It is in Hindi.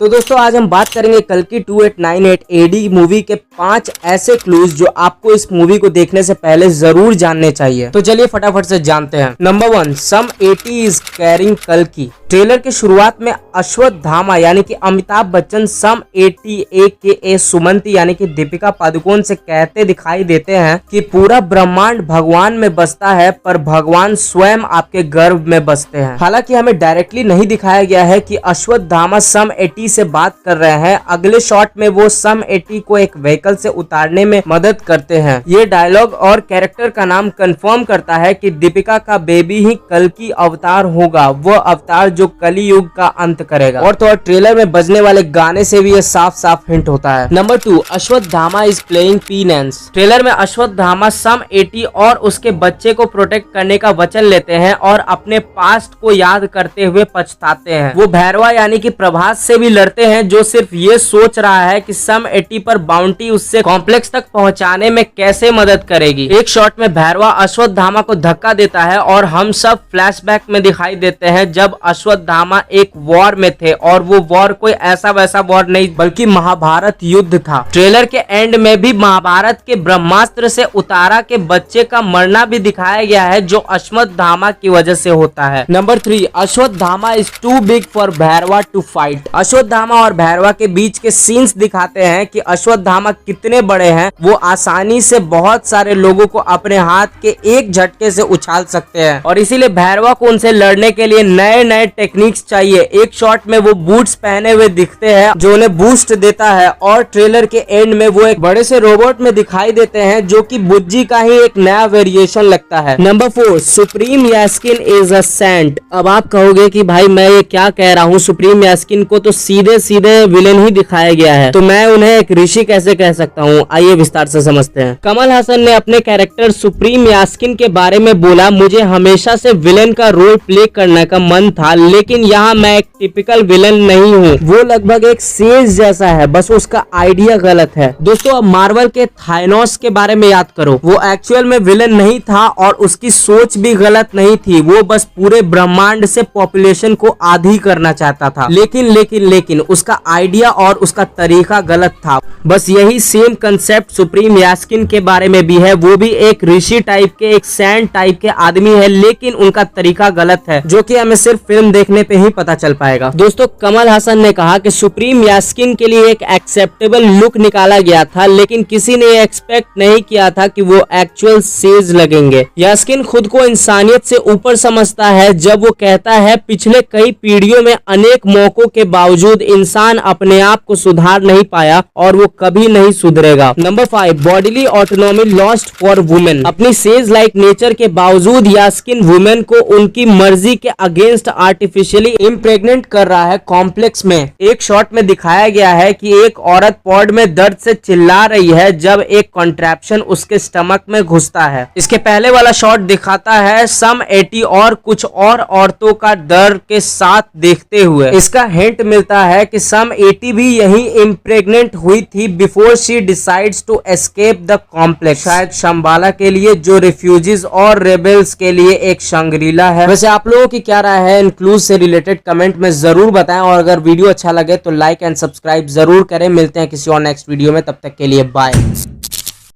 तो दोस्तों आज हम बात करेंगे कल्कि 2898 एडी मूवी के 5 ऐसे क्लूज जो आपको इस मूवी को देखने से पहले जरूर जानने चाहिए। तो चलिए फटाफट से जानते हैं। नंबर 1, सम 80 इज कैरिंग कल्कि। ट्रेलर के शुरुआत में अश्वत्थामा यानी कि अमिताभ बच्चन सम 80 AKA सुमंती यानी कि दीपिका पादुकोण से कहते दिखाई देते हैं कि पूरा ब्रह्मांड भगवान में बसता है पर भगवान स्वयं आपके गर्भ में बसते हैं। हालांकि हमें डायरेक्टली नहीं दिखाया गया है कि अश्वत्थामा सम 80 से बात कर रहे हैं। अगले शॉट में वो सम 80 को एक व्हीकल से उतारने में मदद करते हैं। ये डायलॉग और कैरेक्टर का नाम कंफर्म करता है कि दीपिका का बेबी ही कल्कि अवतार होगा, वो अवतार जो कली युग का अंत करेगा। और तो और ट्रेलर में बजने वाले गाने से भी ये साफ साफ हिंट होता है। Number 2, Ashwatthama is playing पीनेंस। Trailer में अश्वत्थामा सम 80 और उसके बच्चे को प्रोटेक्ट करने का वचन लेते हैं और अपने पास्ट को याद करते हुए पछताते हैं। वो भैरवा यानी कि प्रभास से भी लड़ते हैं जो सिर्फ ये सोच रहा है कि सम 80 पर बाउंटी उससे कॉम्प्लेक्स तक पहुंचाने में कैसे मदद करेगी। एक शॉट में भैरवा अश्वत्थामा को धक्का देता है और हम सब फ्लैशबैक में दिखाई देते हैं जब अश्वत्थामा एक वॉर में थे और वो वॉर कोई ऐसा वैसा वॉर नहीं बल्कि महाभारत युद्ध था। ट्रेलर के एंड में भी महाभारत के ब्रह्मास्त्र से उतारा के बच्चे का मरना भी दिखाया गया है जो अश्वत्थामा की वजह से होता है। Number 3, Ashwatthama is too big for Bhairava to fight. Ashwatthama और भैरवा के बीच के सीन्स दिखाते हैं कि अश्वत्थामा कितने बड़े हैं। वो आसानी से बहुत सारे लोगों को अपने हाथ के एक झटके से उछाल सकते हैं और इसीलिए भैरवा को उनसे लड़ने के लिए नए नए टेक्निक्स चाहिए। एक शॉट में वो बूट्स पहने हुए दिखते हैं जो उन्हें बूस्ट देता है और ट्रेलर के एंड में वो एक बड़े से रोबोट में दिखाई देते हैं जो कि बुज्जी का ही एक नया वेरिएशन लगता है। Number 4, supreme Yaskin is a saint. अब आप कहोगे कि भाई मैं ये क्या कह रहा हूँ, सुप्रीम यास्किन को तो सीधे सीधे विलेन ही दिखाया गया है तो मैं उन्हें एक ऋषि कैसे कह सकता हूँ। आइए विस्तार से समझते हैं। कमल हसन ने अपने कैरेक्टर सुप्रीम यास्किन के बारे में बोला, मुझे हमेशा से विलेन का रोल प्ले करने का मन था लेकिन यहाँ मैं एक टिपिकल विलन नहीं हूँ। वो लगभग एक सेज जैसा है, बस उसका आइडिया गलत है। दोस्तों अब मार्वल के थानोस के बारे में याद करो, वो एक्चुअल में विलन नहीं था और उसकी सोच भी गलत नहीं थी। वो बस पूरे ब्रह्मांड से पॉपुलेशन को आधी करना चाहता था लेकिन उसका आइडिया और उसका तरीका गलत था। बस यही सेम कंसेप्ट सुप्रीम यास्किन के बारे में भी है। वो भी एक ऋषि टाइप के, एक सैंड टाइप के आदमी है लेकिन उनका तरीका गलत है जो कि हमें सिर्फ फिल्म देखने पे ही पता चल पाएगा। दोस्तों कमल हसन ने कहा कि सुप्रीम यास्किन के लिए एक एक्सेप्टेबल लुक निकाला गया था लेकिन किसी ने एक्सपेक्ट नहीं किया था कि वो एक्चुअल सेज लगेंगे। यास्किन खुद को इंसानियत से ऊपर समझता है जब वो कहता है पिछले कई पीढ़ियों में अनेक मौकों के बावजूद इंसान अपने आप को सुधार नहीं पाया और वो कभी नहीं सुधरेगा। Number 5, bodily autonomy lost for women. अपनी सेज लाइक नेचर के बावजूद यास्किन वुमेन को उनकी मर्जी के अगेंस्ट आर्टिफिशियली इम्प्रेग्नेंट कर रहा है कॉम्प्लेक्स में। एक शॉट में दिखाया गया है कि एक औरत पॉड में दर्द से चिल्ला रही है जब एक कॉन्ट्रैप्शन उसके स्टमक में घुसता है। इसके पहले वाला शॉट दिखाता है सम 80 और कुछ और औरतों का दर्द के साथ देखते हुए। इसका हिंट मिलता है कि सम 80 भी यही इम्प्रेग्नेंट हुई थी before she decides to escape the complex. शायद शंबाला के लिए जो रिफ्यूजीज और रेबल्स के लिए एक शंग्रीला है। वैसे आप लोगों की क्या राय है इन क्लूज से रिलेटेड कमेंट में जरूर बताएं और अगर वीडियो अच्छा लगे तो लाइक एंड सब्सक्राइब जरूर करें। मिलते हैं किसी और नेक्स्ट वीडियो में, तब तक के लिए बाय।